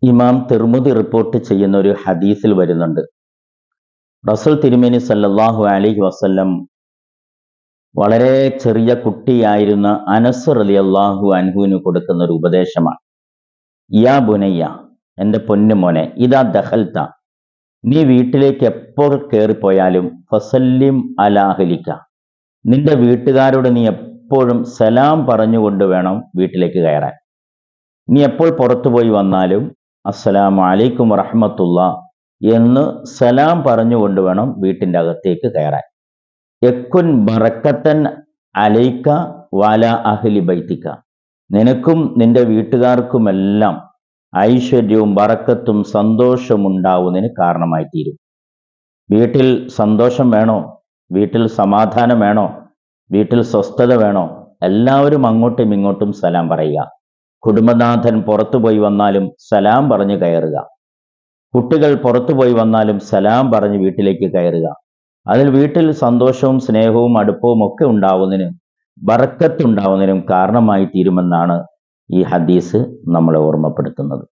ഇമാം തിർമുദി റിപ്പോർട്ട് ചെയ്യുന്ന ഒരു ഹദീസിൽ വരുന്നുണ്ട്. റസൂൽ തിരുമേനി സല്ലല്ലാഹു അലൈഹി വസല്ലം വളരെ ചെറിയ കുട്ടിയായിരുന്ന അനസ് റളിയല്ലാഹു അൻഹുവിന് കൊടുക്കുന്ന ഒരു ഉപദേശമാണ്. യാ ബുനയ്യ, എൻ്റെ പൊന്നു മോനെ, ഇദാ ദഖൽത, നീ വീട്ടിലേക്ക് എപ്പോൾ കയറിപ്പോയാലും ഫസല്ലിം അലാ അഹ്ലിക, നിന്റെ വീട്ടുകാരോട് നീ എപ്പോഴും സലാം പറഞ്ഞുകൊണ്ട് വേണം വീട്ടിലേക്ക് കയറാൻ. നീ എപ്പോൾ പുറത്തുപോയി വന്നാലും അസ്സലാമു അലൈക്കും വറഹ്മത്തുള്ളാ എന്ന് സലാം പറഞ്ഞുകൊണ്ട് വേണം വീട്ടിൻ്റെ അകത്തേക്ക് കയറാൻ. യക്കുൻ ബറക്കത്തൻ അലൈക വാല അഹ്ലി ബൈത്തിക, നിനക്കും നിന്റെ വീട്ടുകാർക്കുമെല്ലാം ഐശ്വര്യവും ബറക്കത്തും സന്തോഷവും ഉണ്ടാവുന്നതിന് കാരണമായി തീരും. വീട്ടിൽ സന്തോഷം വേണോ? വീട്ടിൽ സമാധാനം വേണോ? വീട്ടിൽ സ്വസ്ഥത വേണോ? എല്ലാവരും അങ്ങോട്ടും ഇങ്ങോട്ടും സലാം പറയുക. കുടുംബനാഥൻ പുറത്തുപോയി വന്നാലും സലാം പറഞ്ഞ് കയറുക. കുട്ടികൾ പുറത്തുപോയി വന്നാലും സലാം പറഞ്ഞ് വീട്ടിലേക്ക് കയറുക. അതിൽ വീട്ടിൽ സന്തോഷവും സ്നേഹവും അടുപ്പവും ഒക്കെ ഉണ്ടാവുന്നതിനും ബറക്കത്ത് ഉണ്ടാവുന്നതിനും കാരണമായി തീരുമെന്നാണ് ഈ ഹദീസ് നമ്മളെ ഓർമ്മപ്പെടുത്തുന്നത്.